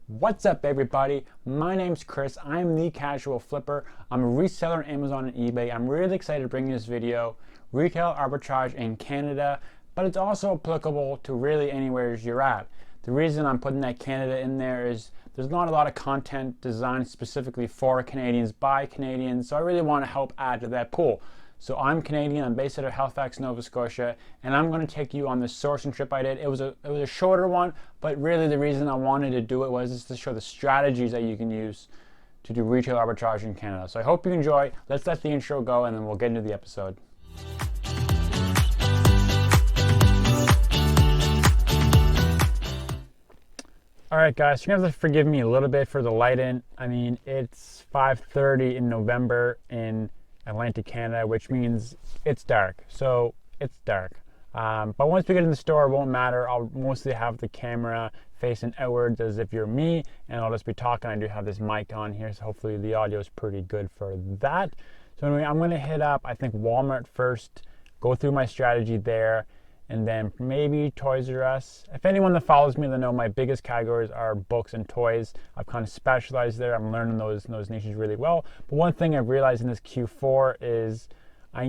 What's up, everybody? My name's Chris. I'm the Casual Flipper. I'm a reseller on Amazon and eBay. I'm really excited to bring you this video. Retail arbitrage in Canada, but it's also applicable to really anywhere you're at. The reason I'm putting that Canada in there is there's not a lot of content designed specifically for Canadians by Canadians, so I really want to help add to that pool. So I'm Canadian, I'm based out of Halifax, Nova Scotia, and I'm going to take you on this sourcing trip I did. It was a shorter one, but really the reason I wanted to do it was just to show the strategies that you can use to do retail arbitrage in Canada. So I hope you enjoy. Let's let the intro go and then we'll get into the episode. Alright guys, you're going to have to forgive me a little bit for the lighting. I mean, it's 5:30 in November in Atlantic Canada, which means it's dark. So it's dark. But once we get in the store, it won't matter. I'll mostly have the camera facing outwards as if you're me, and I'll just be talking. I do have this mic on here, so hopefully the audio is pretty good for that. So anyway, I'm going to hit up, I think, Walmart first, go through my strategy there, and then maybe Toys R Us. If anyone that follows me, they know my biggest categories are books and toys. I've kind of specialized there. I'm learning those niches really well. But one thing I've realized in this Q4 is I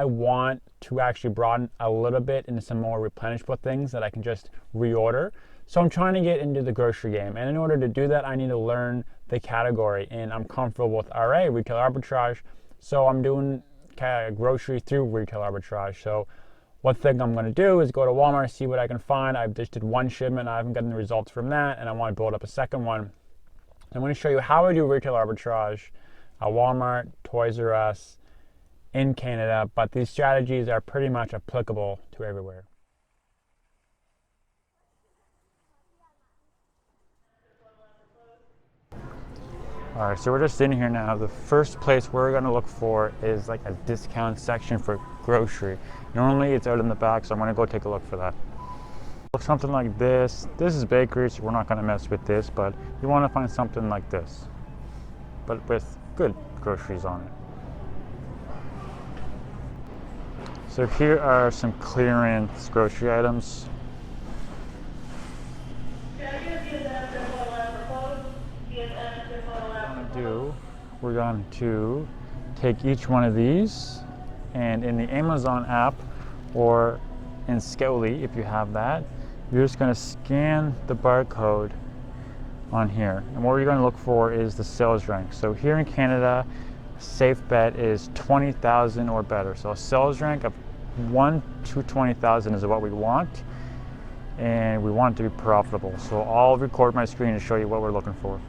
want to actually broaden a little bit into some more replenishable things that I can just reorder. So I'm trying to get into the grocery game. And in order to do that, I need to learn the category. And I'm comfortable with RA, retail arbitrage. So I'm doing grocery through retail arbitrage. So one thing I'm going to do is go to Walmart, see what I can find. I just did one shipment. I haven't gotten the results from that, and I want to build up a second one. I'm going to show you how I do retail arbitrage at Walmart, Toys R Us, in Canada, but these strategies are pretty much applicable to everywhere. Alright, so we're just in here now. The first place we're going to look for is like a discount section for grocery. Normally it's out in the back, so I'm going to go take a look for that. Look, something like this. This is bakery, so we're not going to mess with this, but you want to find something like this, but with good groceries on it. So here are some clearance grocery items. We're going to take each one of these, and in the Amazon app or in Scowly, if you have that, you're just going to scan the barcode on here. And what you're going to look for is the sales rank. So here in Canada, safe bet is 20,000 or better. So a sales rank of 1 to 20,000 is what we want, and we want it to be profitable. So I'll record my screen to show you what we're looking for.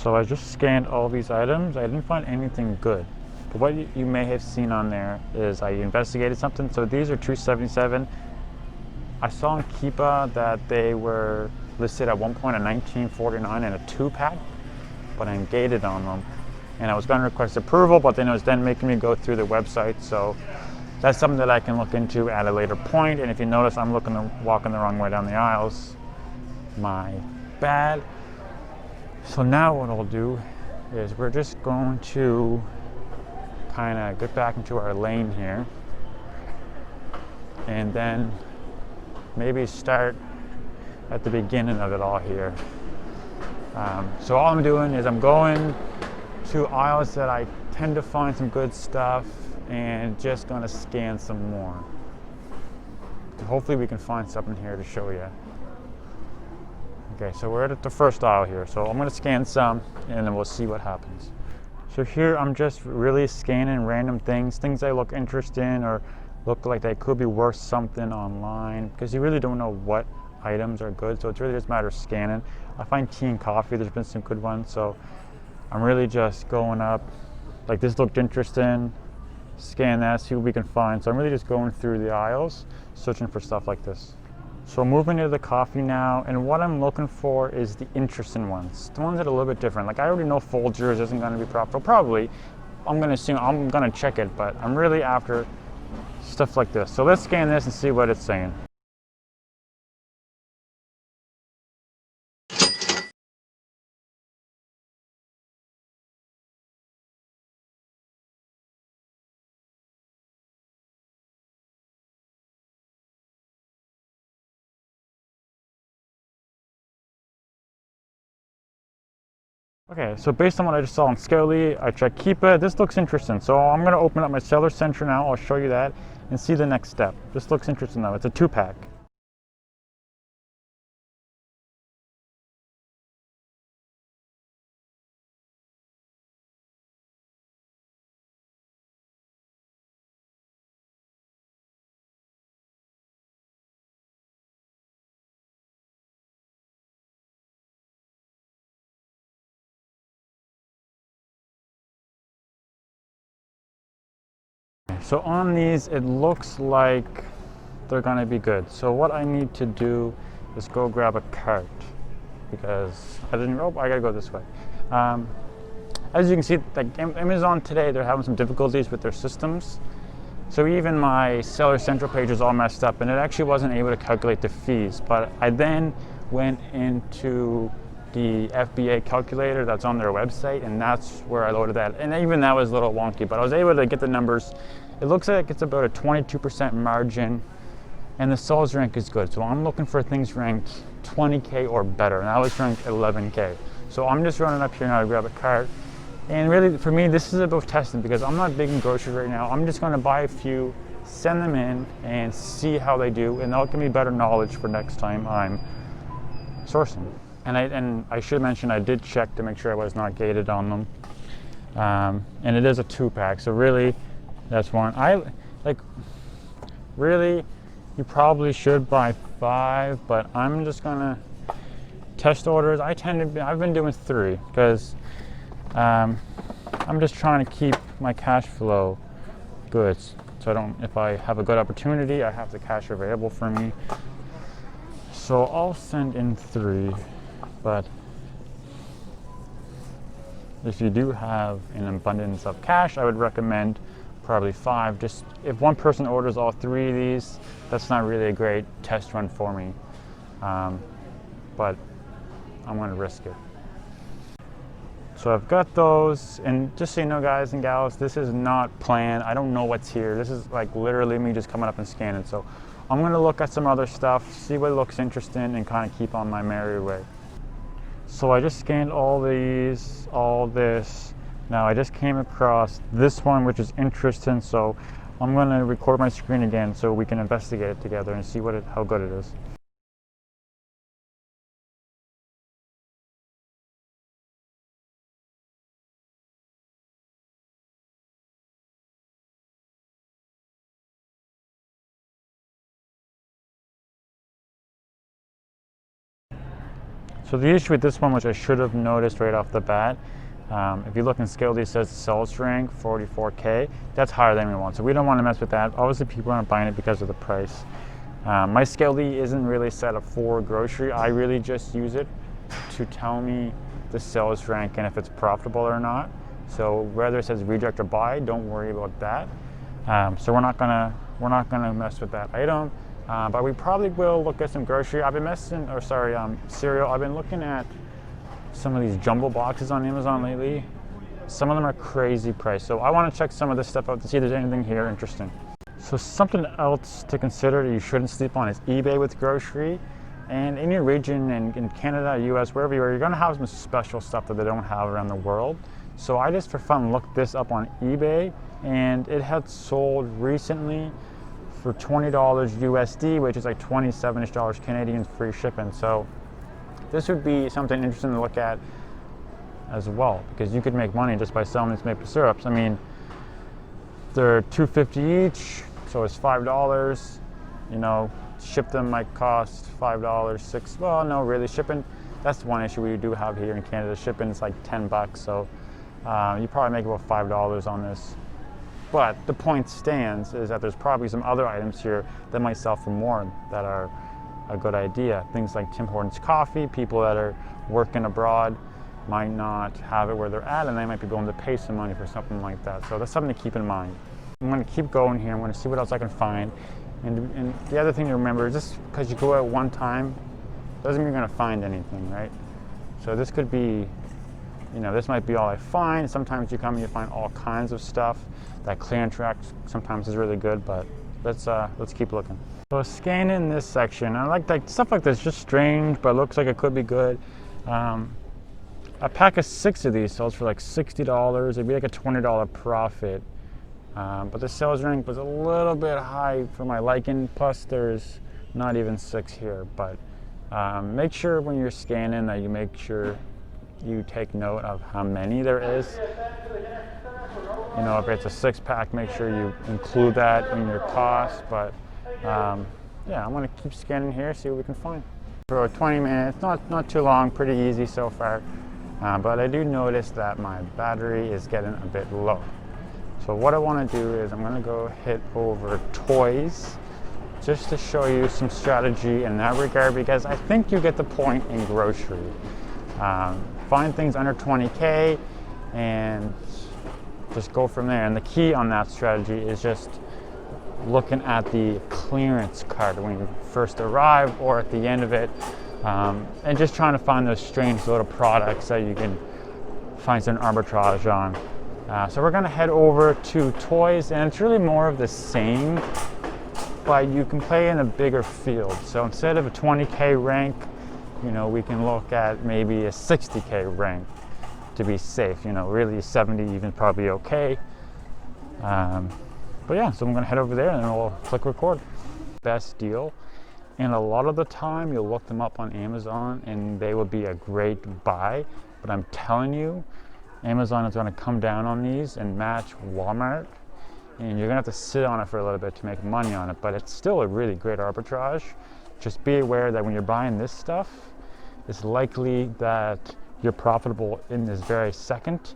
So I just scanned all these items. I didn't find anything good. But what you may have seen on there is I investigated something. So these are $277. I saw on Keepa that they were listed at one point at $19.49 in a 2-pack, but I'm gated on them. And I was going to request approval, but then it was then making me go through the website. So that's something that I can look into at a later point. And if you notice I'm walking the wrong way down the aisles, my bad. So now what I'll do is we're just going to kind of get back into our lane here, and then maybe start at the beginning of it all here. So all I'm doing is I'm going to aisles that I tend to find some good stuff and just going to scan some more. Hopefully we can find something here to show you. Okay, so we're at the first aisle here. So I'm going to scan some and then we'll see what happens. So here I'm just really scanning random things that look interesting or look like they could be worth something online, because you really don't know what items are good. So it's really just a matter of scanning. I find tea and coffee, there's been some good ones. So I'm really just going up, like this looked interesting, scan that, see what we can find. So I'm really just going through the aisles, searching for stuff like this. So moving to the coffee now, and what I'm looking for is the interesting ones, the ones that are a little bit different. Like I already know Folgers isn't going to be profitable. Probably, I'm going to assume I'm going to check it, but I'm really after stuff like this. So let's scan this and see what it's saying. Okay, so based on what I just saw on Skelly, I checked Keepa. This looks interesting. So I'm going to open up my Seller Center now. I'll show you that and see the next step. This looks interesting though. It's a 2-pack. So on these, it looks like they're going to be good. So what I need to do is go grab a cart, because I gotta go this way. As you can see, like Amazon today, they're having some difficulties with their systems. So even my Seller Central page is all messed up, and it actually wasn't able to calculate the fees. But I then went into the FBA calculator that's on their website, and that's where I loaded that. And even that was a little wonky, but I was able to get the numbers. It looks like it's about a 22% margin, and the sales rank is good. So I'm looking for things ranked 20K or better, and I was ranked 11K. So I'm just running up here now to grab a cart. And really, for me, this is about testing, because I'm not big in groceries right now. I'm just going to buy a few, send them in, and see how they do, and that'll give me better knowledge for next time I'm sourcing. And I should mention, I did check to make sure I was not gated on them. And it is a 2-pack, so really, that's one. Really, you probably should buy 5, but I'm just gonna test orders. I've been doing 3, because I'm just trying to keep my cash flow good. So if I have a good opportunity, I have the cash available for me. So I'll send in 3, but if you do have an abundance of cash, I would recommend probably 5. Just if one person orders all 3 of these, that's not really a great test run for me. But I'm going to risk it. So I've got those, and just so you know, guys and gals, this is not planned. I don't know what's here. This is like literally me just coming up and scanning. So I'm going to look at some other stuff, see what looks interesting, and kind of keep on my merry way. So I just scanned all these, all this. Now I just came across this one, which is interesting. So I'm going to record my screen again so we can investigate it together and see how good it is. So the issue with this one, which I should have noticed right off the bat, if you look in scale, it says the sales rank 44K. That's higher than we want, so we don't want to mess with that. Obviously, people aren't buying it because of the price. My scale isn't really set up for grocery. I really just use it to tell me the sales rank and if it's profitable or not. So whether it says reject or buy, don't worry about that. So we're not gonna mess with that item. But we probably will look at some grocery. I've been cereal. I've been looking at some of these jumbo boxes on Amazon lately. Some of them are crazy priced. So I want to check some of this stuff out to see if there's anything here interesting. So something else to consider that you shouldn't sleep on is eBay with grocery. And in your region, and in Canada, US, wherever you are, you're gonna have some special stuff that they don't have around the world. So I just for fun looked this up on eBay, and it had sold recently for $20 USD, which is like $27-ish Canadian free shipping. So this would be something interesting to look at as well, because you could make money just by selling these maple syrups. I mean, they're $2.50 each, so it's $5. You know, ship them might cost $5, $6. Well, no, really, shipping. That's one issue we do have here in Canada. Shipping is like $10, so you probably make about $5 on this. But the point stands is that there's probably some other items here that might sell for more that are a good idea. Things like Tim Hortons coffee. People that are working abroad might not have it where they're at, and they might be willing to pay some money for something like that. So that's something to keep in mind. I'm going to keep going here. I'm going to see what else I can find. And the other thing to remember is just because you go out one time doesn't mean you're going to find anything, right? So this could be, you know, this might be all I find. Sometimes you come and you find all kinds of stuff. That clearance rack sometimes is really good, but let's keep looking. So scanning this section, I like stuff like this, just strange, but looks like it could be good. A pack of 6 of these sells for like $60. It'd be like a $20 profit. But the sales rank was a little bit high for my liking. Plus, there's not even 6 here. But make sure when you're scanning that you make sure you take note of how many there is. You know, if it's a 6-pack, make sure you include that in your cost. But yeah, I'm gonna keep scanning here, see what we can find. For 20 minutes, not too long, pretty easy so far. But I do notice that my battery is getting a bit low. So what I want to do is I'm going to go hit over toys just to show you some strategy in that regard, because I think you get the point in grocery. Find things under 20K and just go from there. And the key on that strategy is just looking at the clearance cart when you first arrive or at the end of it, and just trying to find those strange little products that you can find some arbitrage on. So we're going to head over to toys, and it's really more of the same, but you can play in a bigger field. So instead of a 20K rank, you know, we can look at maybe a 60K rank to be safe. You know, really 70 even probably okay. But yeah, so I'm going to head over there and then we'll click record. Best deal. And a lot of the time you'll look them up on Amazon and they will be a great buy. But I'm telling you, Amazon is going to come down on these and match Walmart. And you're going to have to sit on it for a little bit to make money on it. But it's still a really great arbitrage. Just be aware that when you're buying this stuff, it's likely that you're profitable in this very second.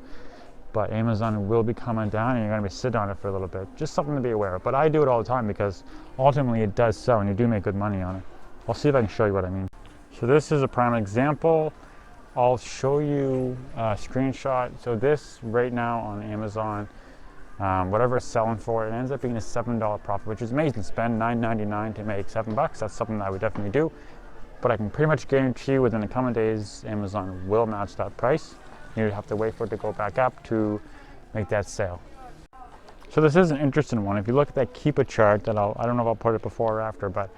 But Amazon will be coming down and you're going to be sitting on it for a little bit. Just something to be aware of. But I do it all the time because ultimately it does sell and you do make good money on it. I'll see if I can show you what I mean. So this is a prime example. I'll show you a screenshot. So this right now on Amazon, whatever it's selling for, it ends up being a $7 profit, which is amazing. Spend $9.99 to make $7. That's something that I would definitely do. But I can pretty much guarantee you within the coming days, Amazon will match that price. You have to wait for it to go back up to make that sale. So this is an interesting one. If you look at that Keepa chart, that I don't know if I'll put it before or after, but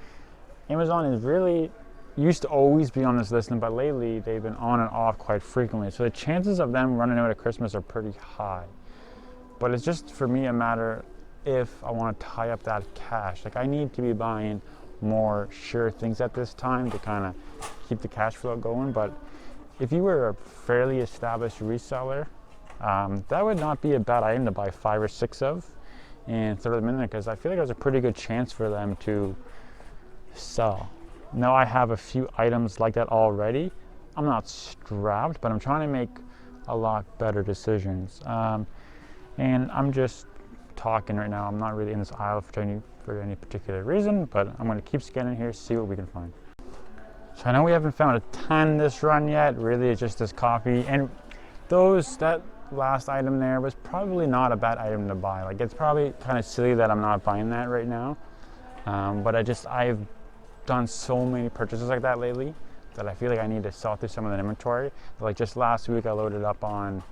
Amazon is really used to always be on this listing, but lately they've been on and off quite frequently. So the chances of them running out at Christmas are pretty high. But it's just for me a matter if I want to tie up that cash. Like I need to be buying more sure things at this time to kind of keep the cash flow going. But if you were a fairly established reseller, that would not be a bad item to buy 5 or 6 of and throw them in there, because I feel like there's a pretty good chance for them to sell. Now I have a few items like that already. I'm not strapped, but I'm trying to make a lot better decisions. And I'm just talking right now. I'm not really in this aisle for any particular reason, but I'm going to keep scanning here, see what we can find. So I know we haven't found a ton this run yet. Really, it's just this coffee, and that last item there was probably not a bad item to buy. Like, it's probably kind of silly that I'm not buying that right now. But I've done so many purchases like that lately that I feel like I need to sell through some of the inventory. Like just last week I loaded up on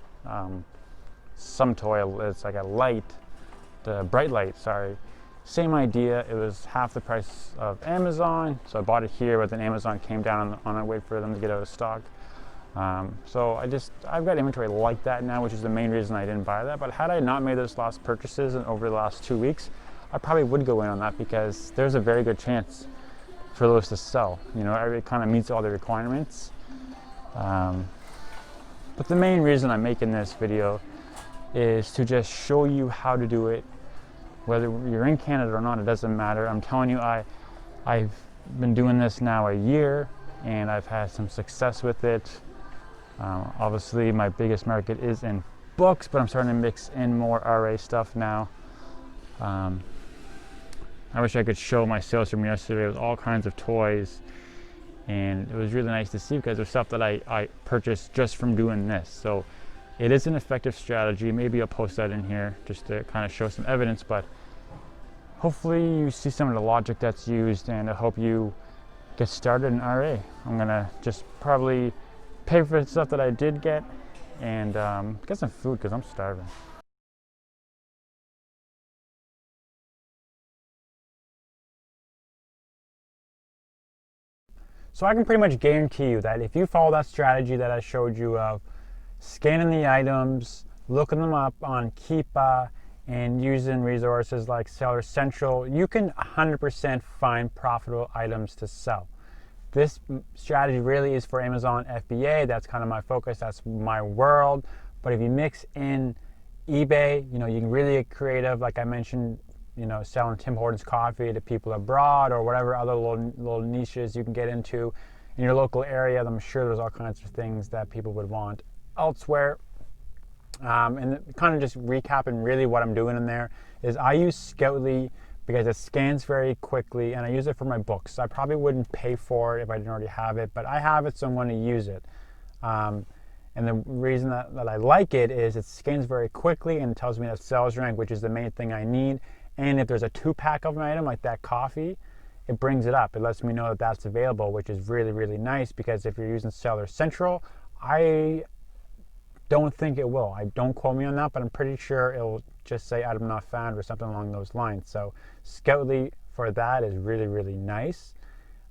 some toy. It's like a light, the bright light, sorry. Same idea, it was half the price of Amazon, so I bought it here, but then Amazon came down on it, wait for them to get out of stock. So I've got inventory like that now, which is the main reason I didn't buy that. But had I not made those last purchases over the last 2 weeks, I probably would go in on that because there's a very good chance for those to sell. You know, it kind of meets all the requirements. But the main reason I'm making this video is to just show you how to do it. Whether you're in Canada or not, it doesn't matter. I'm telling you, I've been doing this now a year and I've had some success with it. Obviously, my biggest market is in books, but I'm starting to mix in more RA stuff now. I wish I could show my sales from yesterday with all kinds of toys, and it was really nice to see because there's stuff that I purchased just from doing this. So it is an effective strategy. Maybe I'll post that in here just to kind of show some evidence, but hopefully you see some of the logic that's used, and I hope you get started in RA. I'm gonna just probably pay for the stuff that I did get and get some food because I'm starving. So I can pretty much guarantee you that if you follow that strategy that I showed you of scanning the items, looking them up on Keepa, and using resources like Seller Central, you can 100% find profitable items to sell. This strategy really is for Amazon FBA. That's kind of my focus. That's my world. But if you mix in eBay, you know, you can really get creative. Like I mentioned, you know, selling Tim Hortons coffee to people abroad or whatever other little niches you can get into in your local area. I'm sure there's all kinds of things that people would want elsewhere. And kind of just recapping really what I'm doing in there is I use Scoutly because it scans very quickly, and I use it for my books. I probably wouldn't pay for it if I didn't already have it, but I have it, so I'm going to use it. And the reason that I like it is it scans very quickly and it tells me that sales rank, which is the main thing I need. And if there's a 2-pack of an item like that coffee, it brings it up. It lets me know that that's available, which is really, really nice, because if you're using Seller Central, I don't think it will. Don't quote me on that, but I'm pretty sure it'll just say item not found or something along those lines. So Scoutly for that is really, really nice.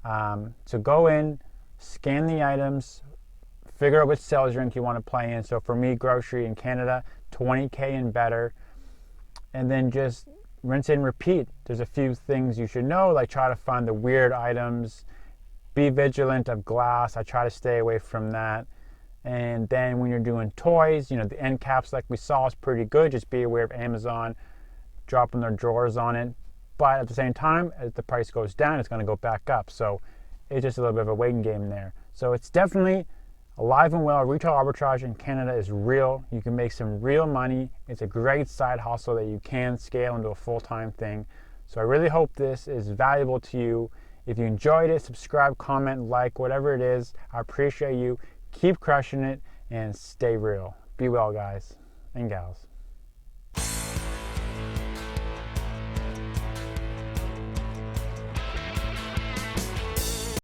So go in, scan the items, figure out which sales rank you want to play in. So for me, grocery in Canada, 20K and better. And then just rinse and repeat. There's a few things you should know, like try to find the weird items, be vigilant of glass. I try to stay away from that. And then when you're doing toys, you know, the end caps like we saw is pretty good. Just be aware of Amazon dropping their drawers on it. But at the same time, as the price goes down, it's going to go back up. So it's just a little bit of a waiting game there. So it's definitely alive and well. Retail arbitrage in Canada is real. You can make some real money. It's a great side hustle that you can scale into a full-time thing. So I really hope this is valuable to you. If you enjoyed it, subscribe, comment, like, whatever it is. I appreciate you. Keep crushing it and stay real. Be well, guys and gals.